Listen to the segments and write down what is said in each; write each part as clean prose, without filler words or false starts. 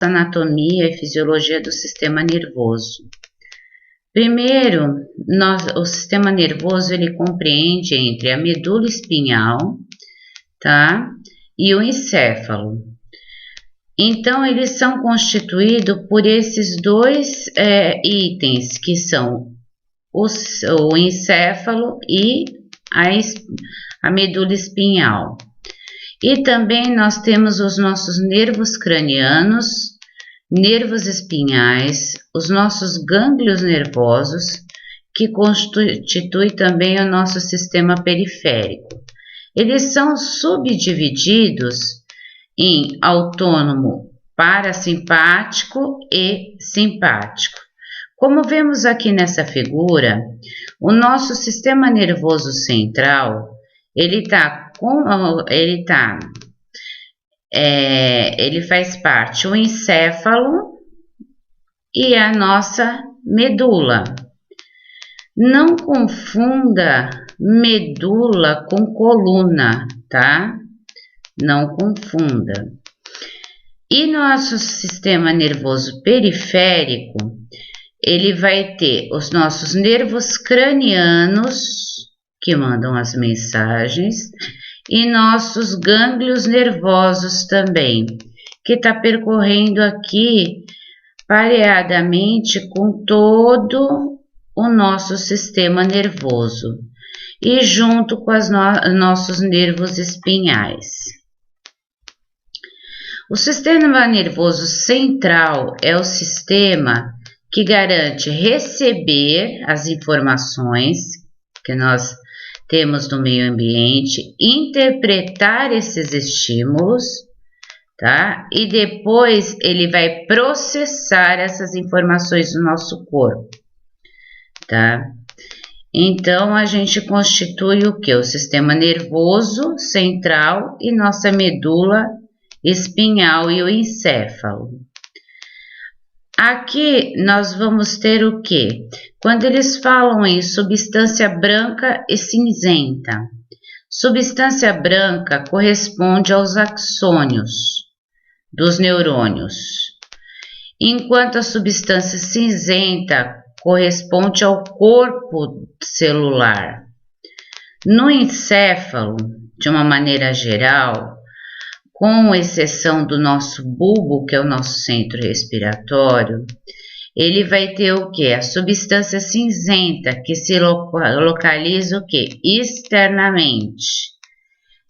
anatomia e fisiologia do sistema nervoso. Primeiro, o sistema nervoso ele compreende entre a medula espinhal, tá? E o encéfalo. Então, eles são constituídos por esses dois itens, que são o encéfalo e a medula espinhal. E também nós temos os nossos nervos cranianos, nervos espinhais, os nossos gânglios nervosos, que constitui também o nosso sistema periférico. Eles são subdivididos em autônomo parasimpático e simpático. Como vemos aqui nessa figura, o nosso sistema nervoso central, ele faz parte o encéfalo e a nossa medula. Não confunda medula com coluna, tá? Não confunda. E nosso sistema nervoso periférico, ele vai ter os nossos nervos cranianos, que mandam as mensagens, e nossos gânglios nervosos também, que está percorrendo aqui pareadamente com todo o nosso sistema nervoso e junto com os nossos nervos espinhais. O sistema nervoso central é o sistema que garante receber as informações que nós temos no meio ambiente, interpretar esses estímulos, tá? E depois ele vai processar essas informações do nosso corpo, tá? Então, a gente constitui o que? O sistema nervoso central e nossa medula espinhal e o encéfalo. Aqui nós vamos ter o que? Quando eles falam em substância branca e cinzenta. Substância branca corresponde aos axônios dos neurônios, enquanto a substância cinzenta corresponde ao corpo celular. No encéfalo, de uma maneira geral, com exceção do nosso bulbo, que é o nosso centro respiratório, ele vai ter o que? A substância cinzenta, que se localiza o que? Externamente.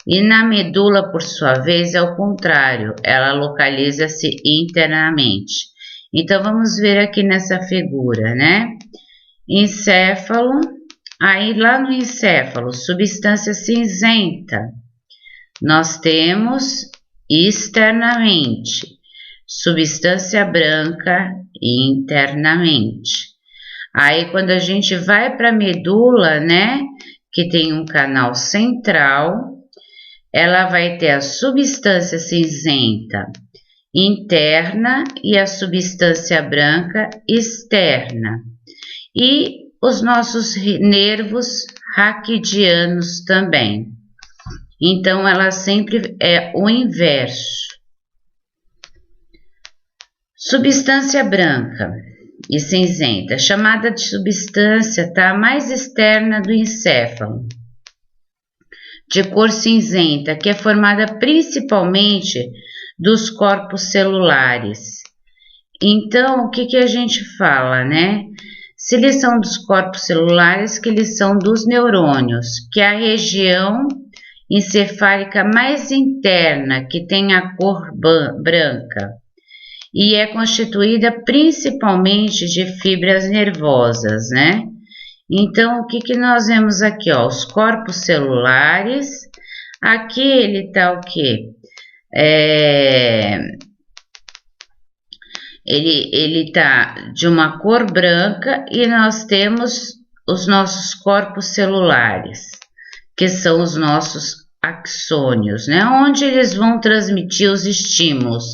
E na medula, por sua vez, é o contrário, ela localiza-se internamente. Então, vamos ver aqui nessa figura, né? Encéfalo, aí lá no encéfalo, substância cinzenta, nós temos externamente, substância branca internamente. Aí quando a gente vai para a medula, né, que tem um canal central, ela vai ter a substância cinzenta interna e a substância branca externa. E os nossos nervos raquidianos também. Então, ela sempre é o inverso. Substância branca e cinzenta, chamada de substância, tá mais externa do encéfalo, de cor cinzenta, que é formada principalmente dos corpos celulares. Então, o que a gente fala, né? Se eles são dos corpos celulares, que eles são dos neurônios, que é a região encefálica mais interna, que tem a cor branca, e é constituída principalmente de fibras nervosas, né? Então, o que nós vemos aqui, ó? Os corpos celulares, aqui ele tá o quê? Ele tá de uma cor branca e nós temos os nossos corpos celulares, que são os nossos axônios, né? Onde eles vão transmitir os estímulos.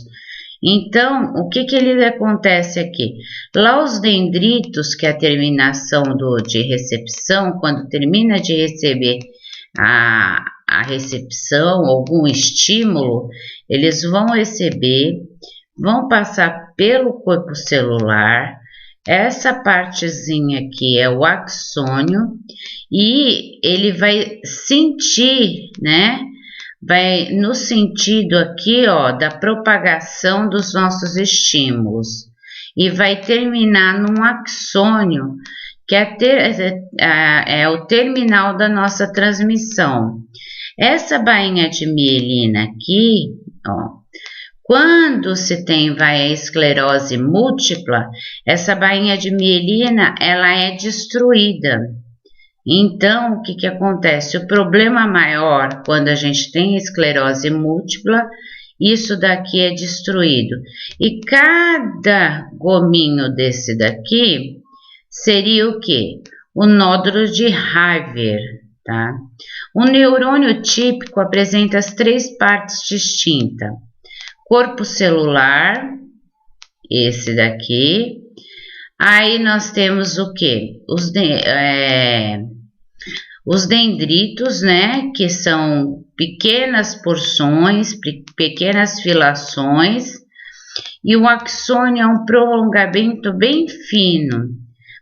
Então, o que ele acontece aqui? Lá os dendritos, que é a terminação de recepção, quando termina de receber a recepção, algum estímulo, eles vão receber, vão passar pelo corpo celular. Essa partezinha aqui é o axônio e ele vai sentir, né? Vai no sentido aqui, ó, da propagação dos nossos estímulos e vai terminar num axônio, que é o terminal da nossa transmissão. Essa bainha de mielina aqui, ó, quando se tem a esclerose múltipla, essa bainha de mielina, ela é destruída. Então, o que acontece? O problema maior, quando a gente tem esclerose múltipla, isso daqui é destruído. E cada gominho desse daqui seria o quê? O nódulo de Haver, tá? O neurônio típico apresenta as 3 partes distintas. Corpo celular, esse daqui. Aí nós temos o quê? Os dendritos, né? Que são pequenas porções, pequenas filações. E o axônio é um prolongamento bem fino,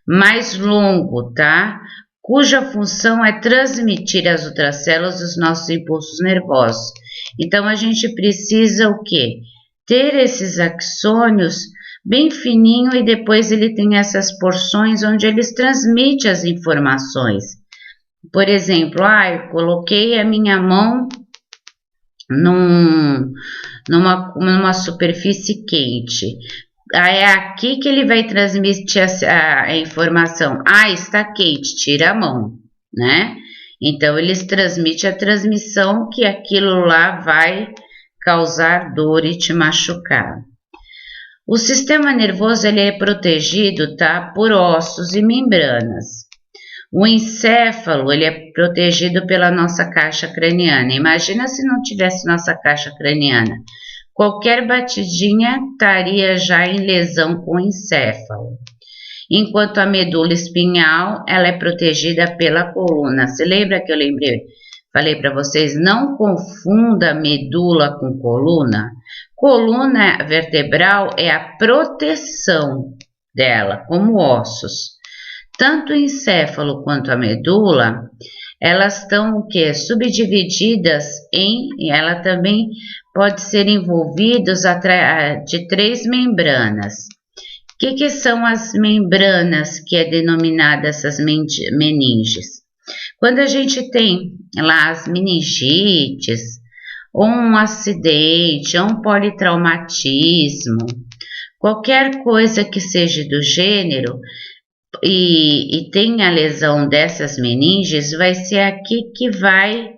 mais longo, tá? Cuja função é transmitir às outras células os nossos impulsos nervosos. Então, a gente precisa o quê? Ter esses axônios bem fininho e depois ele tem essas porções onde eles transmitem as informações. Por exemplo, eu coloquei a minha mão numa superfície quente. É aqui que ele vai transmitir a informação. Está quente, tira a mão, né? Então, eles transmitem a transmissão que aquilo lá vai causar dor e te machucar. O sistema nervoso ele é protegido, tá, por ossos e membranas. O encéfalo ele é protegido pela nossa caixa craniana. Imagina se não tivesse nossa caixa craniana. Qualquer batidinha estaria já em lesão com o encéfalo. Enquanto a medula espinhal, ela é protegida pela coluna. Você lembra que eu falei para vocês, não confunda medula com coluna? Coluna vertebral é a proteção dela, como ossos. Tanto o encéfalo quanto a medula, elas estão o quê? Subdivididas e ela também pode ser envolvidas de 3 membranas. O que são as membranas que é denominada essas meninges? Quando a gente tem lá as meningites, ou um acidente, ou um politraumatismo, qualquer coisa que seja do gênero, e tem a lesão dessas meninges, vai ser aqui que vai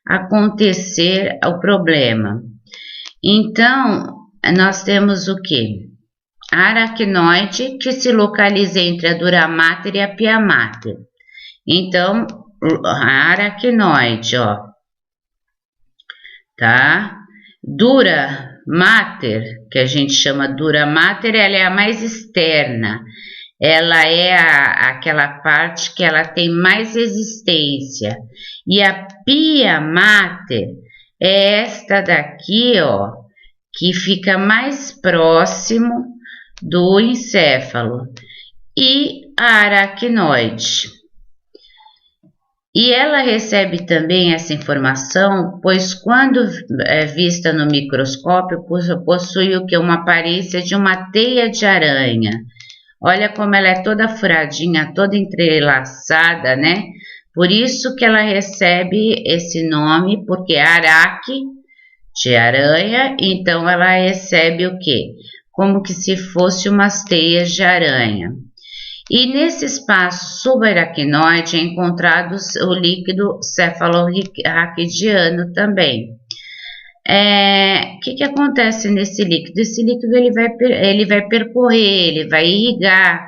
acontecer o problema. Então, nós temos o quê? A aracnoide, que se localiza entre a dura mater e a pia mater. Então, a aracnoide, ó, tá? Dura mater, que a gente chama dura mater, ela é a mais externa. Ela é aquela parte que ela tem mais resistência. E a pia mater é esta daqui, ó, que fica mais próximo do encéfalo. E a aracnoide. E ela recebe também essa informação, pois quando vista no microscópio, possui o que? Uma aparência de uma teia de aranha. Olha como ela é toda furadinha, toda entrelaçada, né? Por isso que ela recebe esse nome, porque é araque de aranha, então ela recebe o quê? Como que se fosse umas teias de aranha. E nesse espaço subaracnoide é encontrado o líquido cefalorraquidiano também. O que acontece nesse líquido? Esse líquido ele vai percorrer, ele vai irrigar.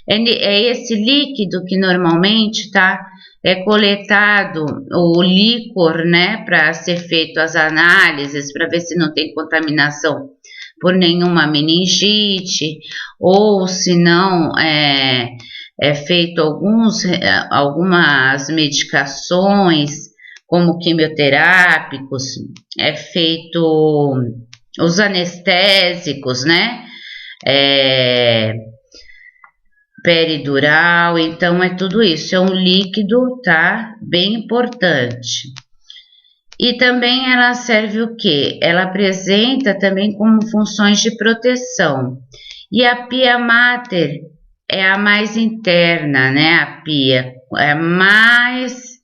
É esse líquido que normalmente é coletado o líquor, né, para ser feito as análises, para ver se não tem contaminação por nenhuma meningite, ou se não é feito algumas medicações, como quimioterápicos, é feito os anestésicos, né? Peridural, então é tudo isso, é um líquido, tá? Bem importante. E também ela serve o quê? Ela apresenta também como funções de proteção. E a pia mater é a mais interna, né? A pia é a mais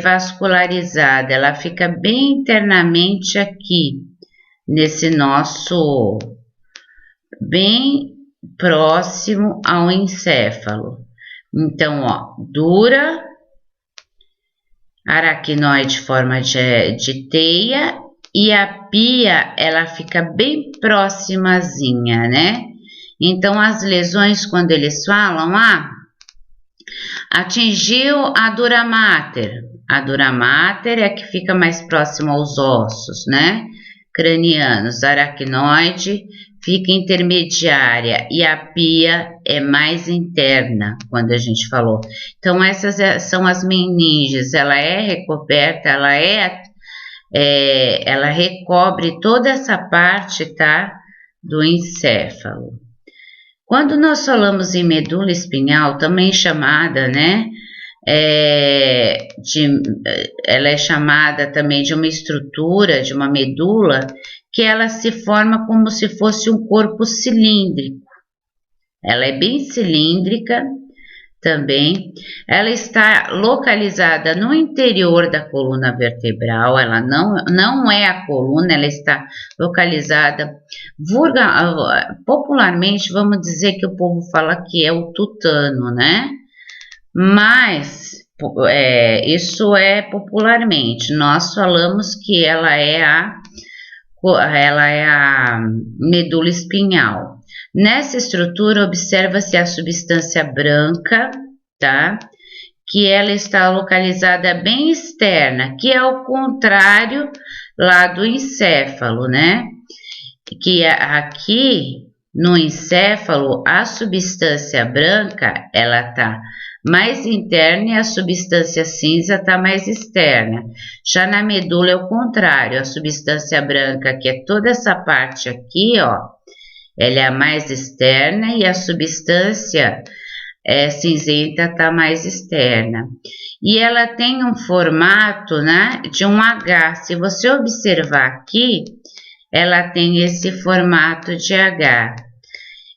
vascularizada, ela fica bem internamente aqui, nesse nosso, bem próximo ao encéfalo. Então, ó, dura, aracnoide forma de teia, e a pia, ela fica bem próximazinha, né? Então, as lesões, quando eles falam, atingiu a dura mater. A dura mater é a que fica mais próxima aos ossos, né? Cranianos. A aracnoide fica intermediária e a pia é mais interna, quando a gente falou. Então, essas são as meninges. Ela é recoberta, ela recobre toda essa parte, tá? Do encéfalo. Quando nós falamos em medula espinhal, também chamada, né? Ela é chamada também de uma estrutura, de uma medula, que ela se forma como se fosse um corpo cilíndrico. Ela é bem cilíndrica também. Ela está localizada no interior da coluna vertebral, ela não é a coluna, ela está localizada, popularmente vamos dizer que o povo fala que é o tutano, né? Mas isso é popularmente, nós falamos que ela é a medula espinhal. Nessa estrutura, observa-se a substância branca, tá? Que ela está localizada bem externa, que é o contrário lá do encéfalo, né? Que aqui no encéfalo, a substância branca, ela tá mais interna e a substância cinza tá mais externa. Já na medula é o contrário, a substância branca, que é toda essa parte aqui, ó, ela é a mais externa e a substância cinzenta está mais externa. E ela tem um formato, né, de um H. Se você observar aqui, ela tem esse formato de H.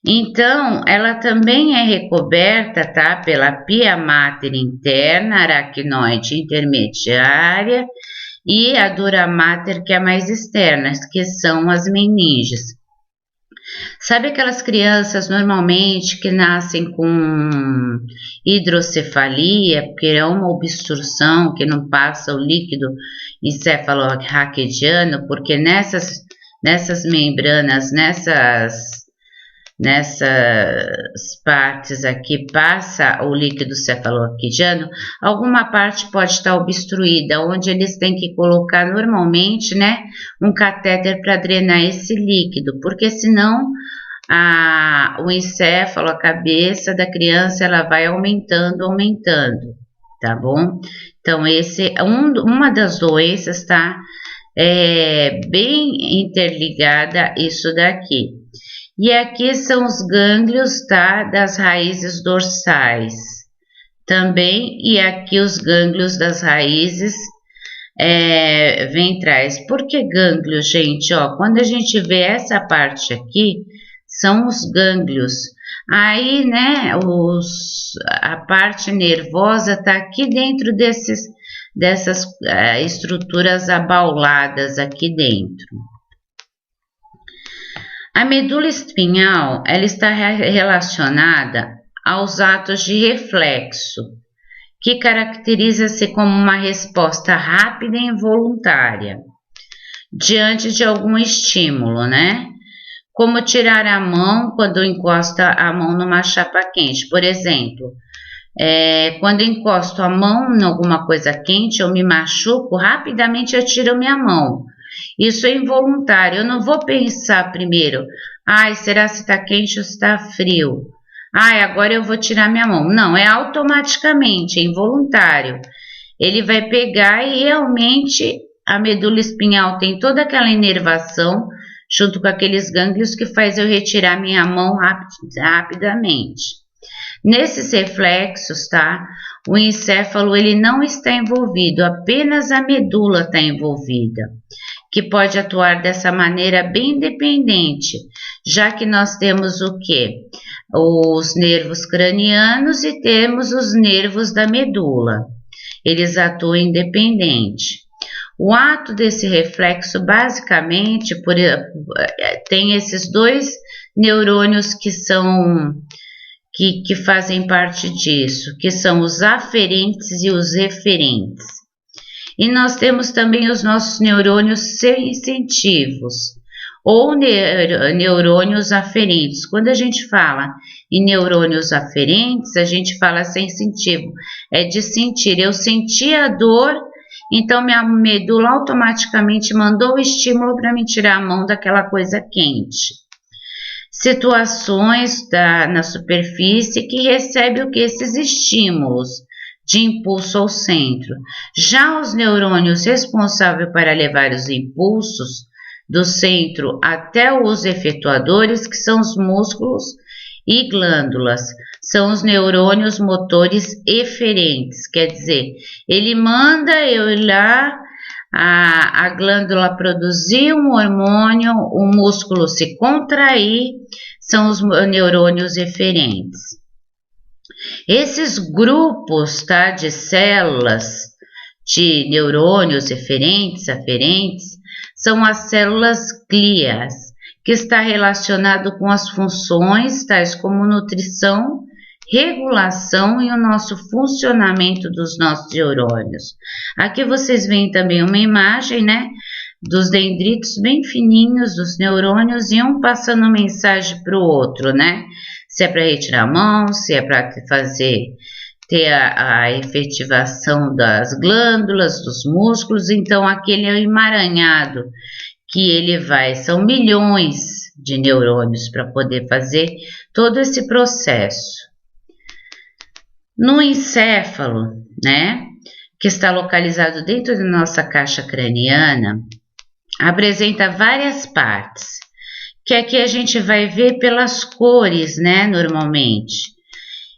Então, ela também é recoberta, tá, pela pia mater interna, aracnoide intermediária e a dura mater, que é a mais externa, que são as meninges. Sabe aquelas crianças normalmente que nascem com hidrocefalia, porque é uma obstrução que não passa o líquido encefalorraquidiano, porque nessas membranas, nessas partes aqui passa o líquido cefalorraquidiano, alguma parte pode estar obstruída, onde eles têm que colocar normalmente, né, um catéter para drenar esse líquido, porque senão o encéfalo, a cabeça da criança, ela vai aumentando, tá bom? Então, esse é uma das doenças, tá? Bem interligada isso daqui. E aqui são os gânglios, tá? Das raízes dorsais também, e aqui os gânglios das raízes ventrais. Por que gânglio, gente? Ó, quando a gente vê essa parte aqui, são os gânglios. Aí, né, a parte nervosa tá aqui dentro dessas estruturas abauladas aqui dentro. A medula espinhal, ela está relacionada aos atos de reflexo, que caracteriza-se como uma resposta rápida e involuntária diante de algum estímulo, né? Como tirar a mão quando encosta a mão numa chapa quente. Por exemplo, quando encosto a mão em alguma coisa quente, eu me machuco, rapidamente eu tiro minha mão. Isso é involuntário, eu não vou pensar primeiro, será se está quente ou se está frio? Agora eu vou tirar minha mão. Não, é automaticamente, é involuntário. Ele vai pegar e realmente a medula espinhal tem toda aquela inervação junto com aqueles gânglios que faz eu retirar minha mão rapidamente. Nesses reflexos, tá? O encéfalo ele não está envolvido, apenas a medula está envolvida, que pode atuar dessa maneira bem independente, já que nós temos o quê? Os nervos cranianos e temos os nervos da medula. Eles atuam independente. O ato desse reflexo, basicamente, tem esses dois neurônios que fazem parte disso, que são os aferentes e os eferentes. E nós temos também os nossos neurônios sensitivos, ou neurônios aferentes. Quando a gente fala em neurônios aferentes, a gente fala sensitivo, é de sentir. Eu senti a dor, então minha medula automaticamente mandou o estímulo para me tirar a mão daquela coisa quente. Situações na superfície que recebe o que? Esses estímulos de impulso ao centro. Já os neurônios responsáveis para levar os impulsos do centro até os efetuadores, que são os músculos e glândulas, são os neurônios motores eferentes, quer dizer, ele manda eu ir lá, a glândula produzir um hormônio, o músculo se contrair, são os neurônios eferentes. Esses grupos, tá, de células de neurônios eferentes, aferentes, são as células glias, que está relacionado com as funções tais como nutrição, regulação e o nosso funcionamento dos nossos neurônios. Aqui vocês veem também uma imagem, né, dos dendritos bem fininhos dos neurônios e um passando mensagem para o outro, né? Se é para retirar a mão, se é para ter a efetivação das glândulas, dos músculos. Então aquele é o emaranhado que ele vai, são milhões de neurônios para poder fazer todo esse processo. No encéfalo, né, que está localizado dentro da nossa caixa craniana, apresenta várias partes, que aqui a gente vai ver pelas cores, né, normalmente.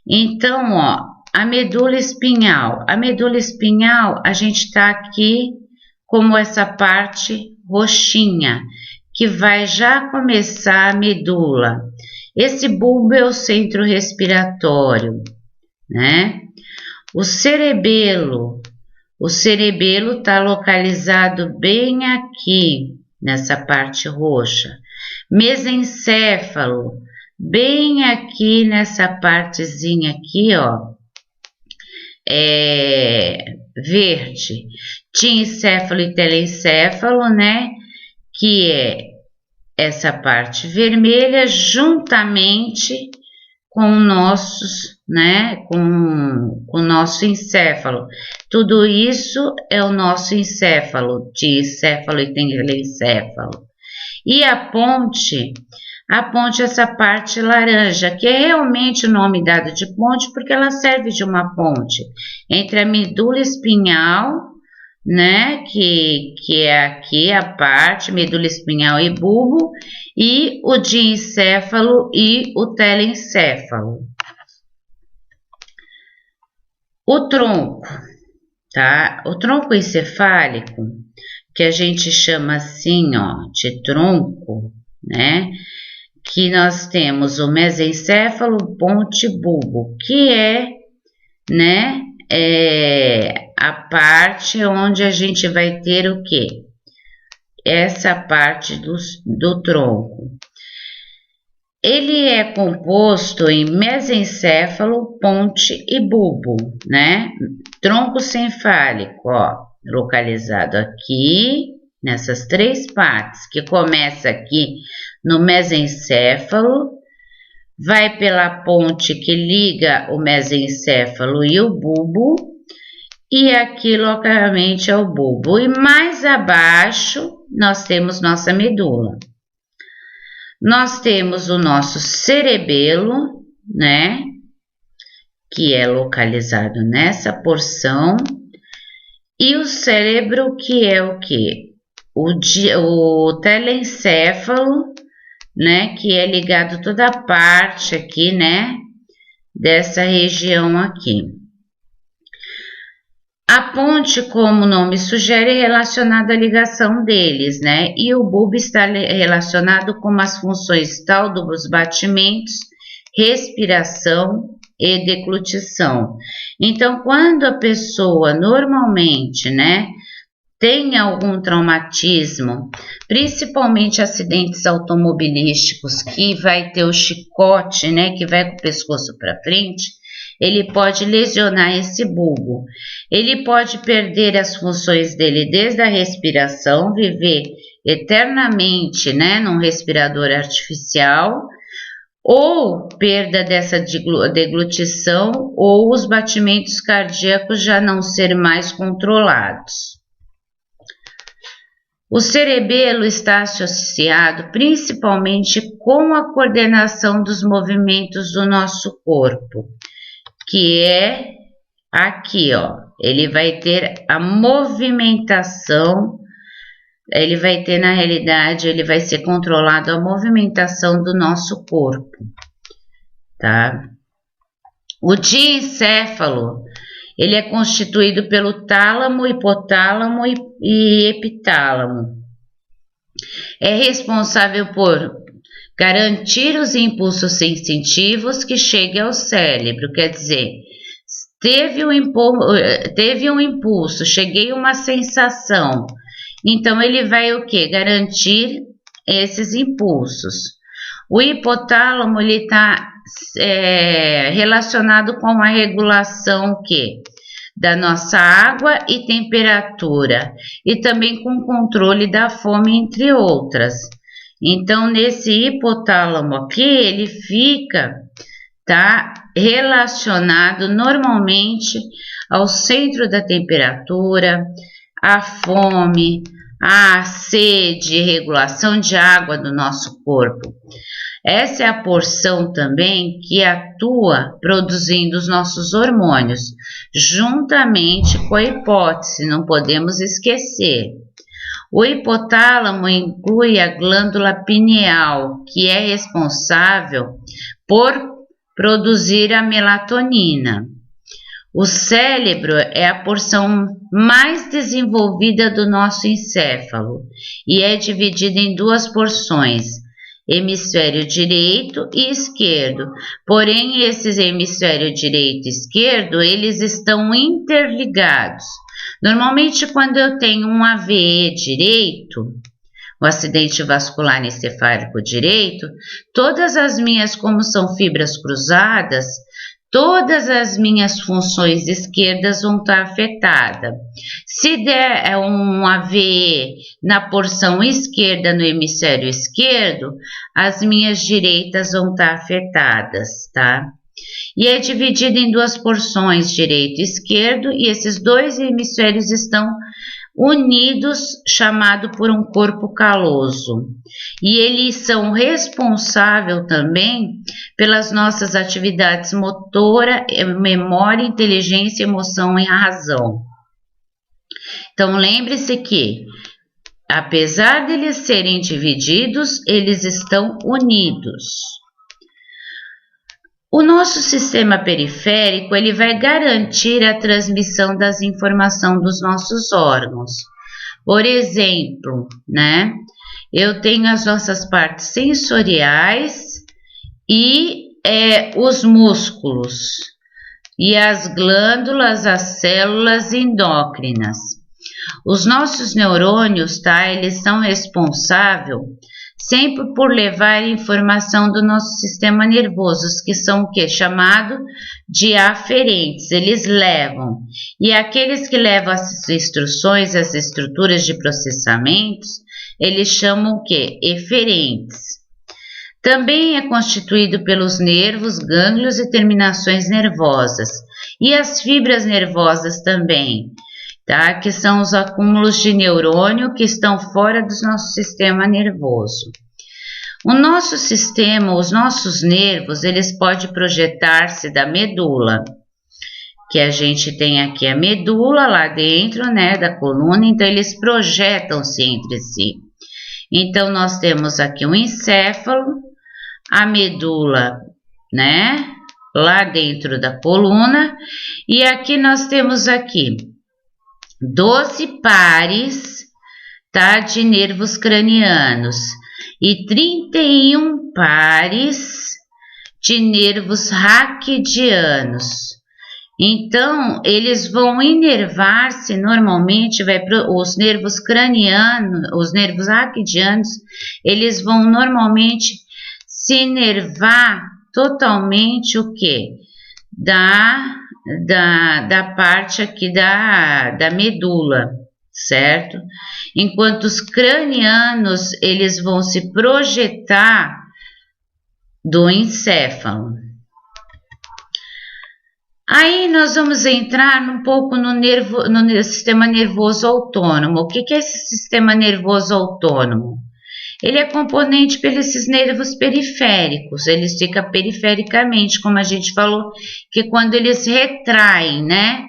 Então, ó, a medula espinhal. A medula espinhal, a gente está aqui como essa parte roxinha, que vai já começar a medula. Esse bulbo é o centro respiratório, né? O cerebelo está localizado bem aqui, nessa parte roxa. Mesencéfalo, bem aqui nessa partezinha aqui, ó, verde. Diencéfalo e telencéfalo, né, que é essa parte vermelha juntamente com nossos, né, com o nosso encéfalo. Tudo isso é o nosso encéfalo, diencéfalo e telencéfalo. E a ponte é essa parte laranja, que é realmente o nome dado de ponte, porque ela serve de uma ponte entre a medula espinhal, né, que é aqui a parte, medula espinhal e bulbo, e o diencéfalo e o telencéfalo. O tronco, tá? O tronco encefálico, que a gente chama assim, ó, de tronco, né? Que nós temos o mesencéfalo, ponte, bulbo, que é, né, a parte onde a gente vai ter o quê? Essa parte do tronco. Ele é composto em mesencéfalo, ponte e bulbo, né? Tronco cefálico, ó, localizado aqui, nessas três partes, que começa aqui no mesencéfalo, vai pela ponte que liga o mesencéfalo e o bulbo, e aqui localmente é o bulbo. E mais abaixo nós temos nossa medula. Nós temos o nosso cerebelo, né, que é localizado nessa porção, e o cérebro, que é o quê? o telencéfalo, né, que é ligado toda a parte aqui, né, dessa região aqui. A ponte, como o nome sugere, é relacionada à ligação deles, né, e o bulbo está relacionado com as funções tal dos batimentos, respiração e deglutição. Então, quando a pessoa normalmente, né, tem algum traumatismo, principalmente acidentes automobilísticos, que vai ter o chicote, né, que vai com o pescoço para frente, ele pode lesionar esse bulbo. Ele pode perder as funções dele desde a respiração, viver eternamente, né, num respirador artificial, ou perda dessa deglutição, ou os batimentos cardíacos já não ser mais controlados. O cerebelo está associado principalmente com a coordenação dos movimentos do nosso corpo, que é aqui, ó. Ele vai ter a movimentação, ele vai ter, na realidade, ele vai ser controlado a movimentação do nosso corpo, tá? O diencéfalo, ele é constituído pelo tálamo, hipotálamo e epitálamo. É responsável por garantir os impulsos sensitivos que cheguem ao cérebro, quer dizer, teve um impulso, cheguei a uma sensação, então ele vai o quê? Garantir esses impulsos. O hipotálamo, ele está relacionado com a regulação o quê? Da nossa água e temperatura, e também com o controle da fome, entre outras. Então, nesse hipotálamo aqui, ele fica, tá, relacionado normalmente ao centro da temperatura, a fome, a sede, regulação de água do nosso corpo. Essa é a porção também que atua produzindo os nossos hormônios, juntamente com a hipófise, não podemos esquecer. O hipotálamo inclui a glândula pineal, que é responsável por produzir a melatonina. O cérebro é a porção mais desenvolvida do nosso encéfalo e é dividido em duas porções, hemisfério direito e esquerdo. Porém, esses hemisfério direito e esquerdo, eles estão interligados. Normalmente, quando eu tenho um AVE direito, o acidente vascular encefálico direito, todas as minhas, como são fibras cruzadas, todas as minhas funções esquerdas vão estar afetadas. Se der um AVE na porção esquerda, no hemisfério esquerdo, as minhas direitas vão estar afetadas, tá? E é dividido em duas porções, direito e esquerdo, e esses dois hemisférios estão unidos, chamado por um corpo caloso. E eles são responsáveis também pelas nossas atividades motora, memória, inteligência, emoção e razão. Então, lembre-se que, apesar de eles serem divididos, eles estão unidos. O nosso sistema periférico, ele vai garantir a transmissão das informações dos nossos órgãos. Por exemplo, né, eu tenho as nossas partes sensoriais e os músculos, e as glândulas, as células endócrinas. Os nossos neurônios, tá, eles são responsáveis sempre por levar informação do nosso sistema nervoso, que são o que? Chamado de aferentes, eles levam. E aqueles que levam as instruções, as estruturas de processamentos, eles chamam o que? Eferentes. Também é constituído pelos nervos, gânglios e terminações nervosas. E as fibras nervosas também, tá? Que são os acúmulos de neurônio que estão fora do nosso sistema nervoso. O nosso sistema, os nossos nervos, eles podem projetar-se da medula, que a gente tem aqui a medula lá dentro, né, da coluna, então eles projetam-se entre si. Então, nós temos aqui um encéfalo, a medula, né, lá dentro da coluna, e aqui nós temos aqui 12 pares, tá, de nervos cranianos e 31 pares de nervos raquidianos. Então, eles vão inervar-se normalmente, os nervos cranianos, os nervos raquidianos, eles vão normalmente se inervar totalmente o quê? Da parte aqui da medula, certo? Enquanto os cranianos, eles vão se projetar do encéfalo. Aí nós vamos entrar um pouco no sistema nervoso autônomo. O que é esse sistema nervoso autônomo? Ele é componente pelos nervos periféricos, eles ficam perifericamente, como a gente falou, que quando eles retraem, né?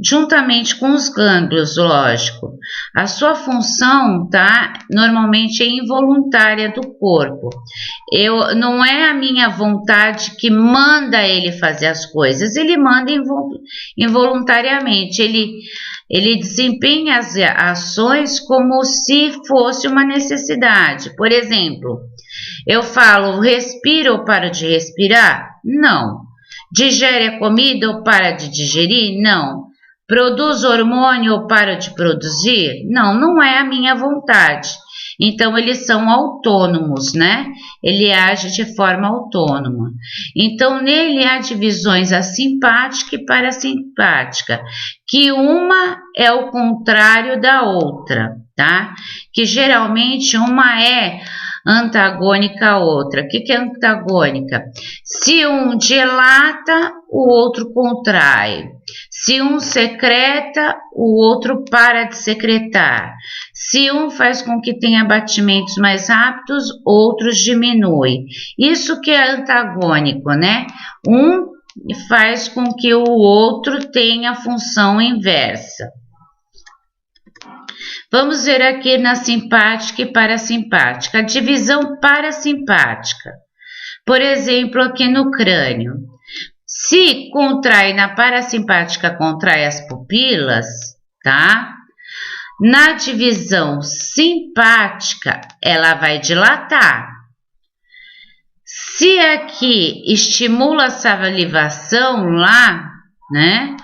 Juntamente com os gânglios, lógico. A sua função, tá? Normalmente é involuntária do corpo. Não é a minha vontade que manda ele fazer as coisas, ele manda involuntariamente. Ele desempenha as ações como se fosse uma necessidade. Por exemplo, eu falo, respira ou para de respirar? Não. Digere a comida ou para de digerir? Não. Produz hormônio ou para de produzir? Não, não é a minha vontade. Então, eles são autônomos, né? Ele age de forma autônoma. Então, nele há divisões asimpática e parasimpática, que uma é o contrário da outra, tá? Que geralmente uma é antagônica à outra. O que é antagônica? Se um dilata, o outro contrai. Se um secreta, o outro para de secretar. Se um faz com que tenha batimentos mais rápidos, outros diminui. Isso que é antagônico, né? Um faz com que o outro tenha função inversa. Vamos ver aqui na simpática e parasimpática. A divisão parasimpática. Por exemplo, aqui no crânio. Se contrai na parasimpática, contrai as pupilas, tá? Na divisão simpática, ela vai dilatar. Se aqui estimula a salivação lá, né?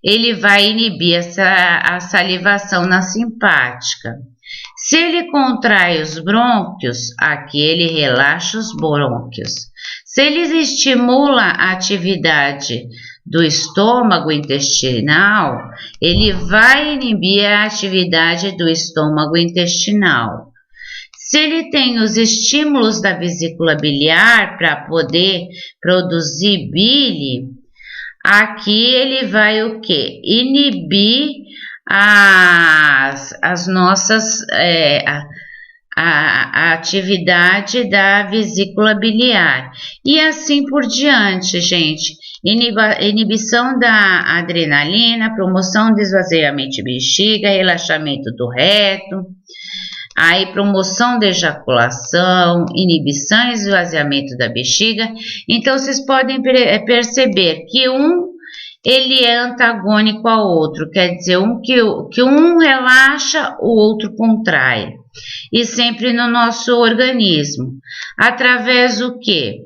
Ele vai inibir a salivação na simpática. Se ele contrai os brônquios, aqui ele relaxa os brônquios. Se ele estimula a atividade do estômago intestinal, ele vai inibir a atividade do estômago intestinal. Se ele tem os estímulos da vesícula biliar para poder produzir bile, aqui ele vai o quê? Inibir as nossas a atividade da vesícula biliar e assim por diante, gente. Inibição da adrenalina, promoção do esvaziamento de bexiga, relaxamento do reto, aí promoção da ejaculação, inibição e esvaziamento da bexiga. Então, vocês podem perceber que ele é antagônico ao outro, quer dizer, que um relaxa, o outro contrai. E sempre no nosso organismo. Através do que?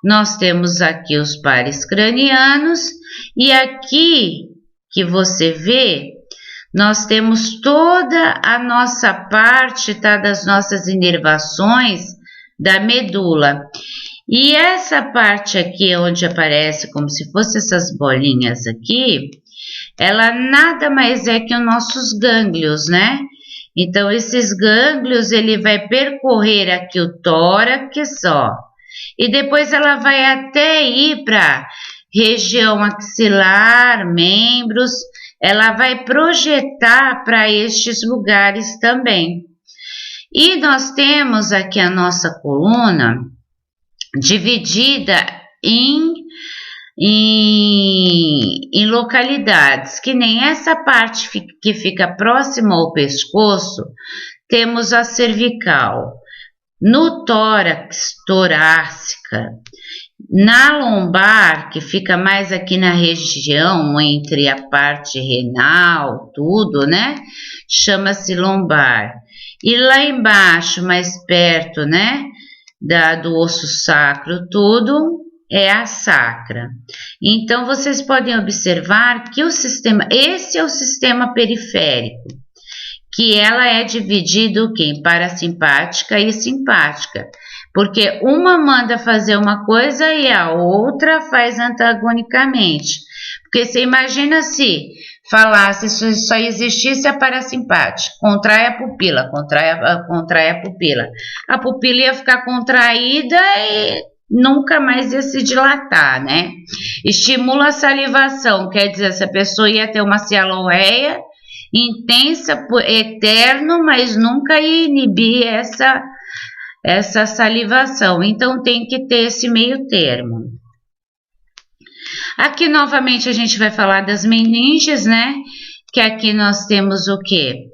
Nós temos aqui os pares cranianos e aqui que você vê, nós temos toda a nossa parte, tá, das nossas inervações da medula. E essa parte aqui, onde aparece como se fossem essas bolinhas aqui, ela nada mais é que os nossos gânglios, né? Então, esses gânglios, ele vai percorrer aqui o tórax, ó. E depois ela vai até ir para região axilar, membros. Ela vai projetar para estes lugares também. E nós temos aqui a nossa coluna dividida em em localidades que nem essa parte que fica próxima ao pescoço, temos a cervical. No tórax, torácica. Na lombar, que fica mais aqui na região entre a parte renal, tudo, né? Chama-se lombar. E lá embaixo, mais perto, né? Do osso sacro, tudo é a sacra. Então, vocês podem observar que esse é o sistema periférico, que ela é dividido em parasimpática e simpática, porque uma manda fazer uma coisa e a outra faz antagonicamente. Porque você imagina se falasse, se só existisse a parasimpática, contrai a pupila, contrai a pupila. A pupila ia ficar contraída e nunca mais ia se dilatar, né? Estimula a salivação, quer dizer, essa pessoa ia ter uma cialorreia intensa, eterno, mas nunca ia inibir essa salivação. Então, tem que ter esse meio termo. Aqui, novamente, a gente vai falar das meninges, né? Que aqui nós temos o quê?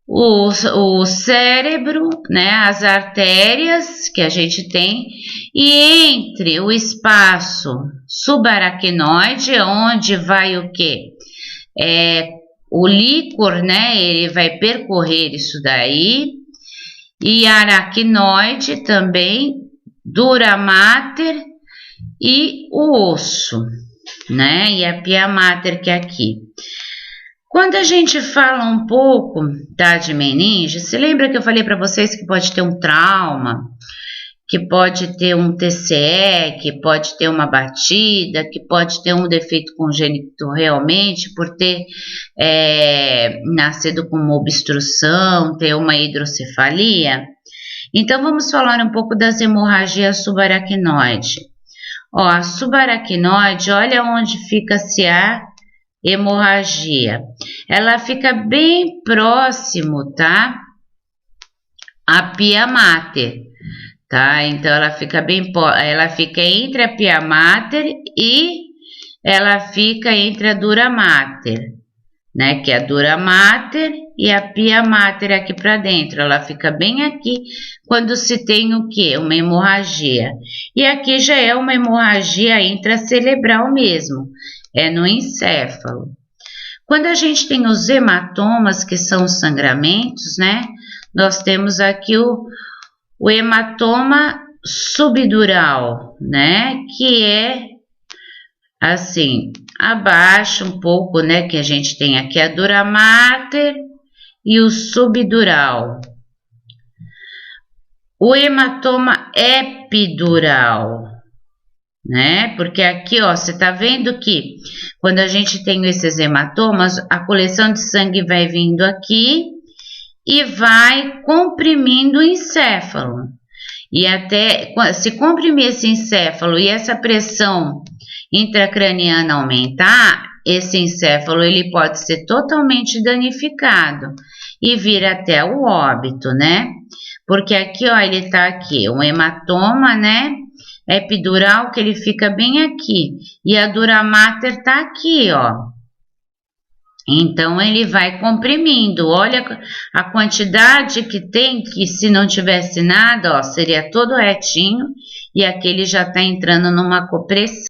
O cérebro, né? As artérias que a gente tem. E entre o espaço subaracnoide, onde vai o quê? O líquor, né? Ele vai percorrer isso daí. E aracnoide também, dura mater e o osso, né? E a pia mater que é aqui. Quando a gente fala um pouco de meninge, se lembra que eu falei para vocês que pode ter um trauma, que pode ter um TCE, que pode ter uma batida, que pode ter um defeito congênito realmente por ter nascido com uma obstrução, ter uma hidrocefalia. Então, vamos falar um pouco das hemorragias subaracnoide. Ó, a subaracnoide, olha onde fica-se a hemorragia. Ela fica bem próximo, tá? A pia mater. Tá? Então, ela fica entre a pia mater e ela fica entre a dura mater, né? Que é a dura mater e a pia mater aqui para dentro. Ela fica bem aqui quando se tem o quê? Uma hemorragia. E aqui já é uma hemorragia intracerebral mesmo, é no encéfalo. Quando a gente tem os hematomas, que são os sangramentos, né? Nós temos aqui o hematoma subdural, né? Que é assim, abaixo um pouco, né? Que a gente tem aqui a dura mater e o subdural. O hematoma epidural, né? Porque aqui, ó, você tá vendo que quando a gente tem esses hematomas, a coleção de sangue vai vindo aqui e vai comprimindo o encéfalo. E até se comprimir esse encéfalo e essa pressão intracraniana aumentar, esse encéfalo ele pode ser totalmente danificado e vir até o óbito, né? Porque aqui, ó, ele tá aqui, um hematoma, né? Epidural, que ele fica bem aqui. E a dura mater tá aqui, ó. Então, ele vai comprimindo. Olha a quantidade que tem, que se não tivesse nada, ó, seria todo retinho. E aqui ele já tá entrando numa compressão.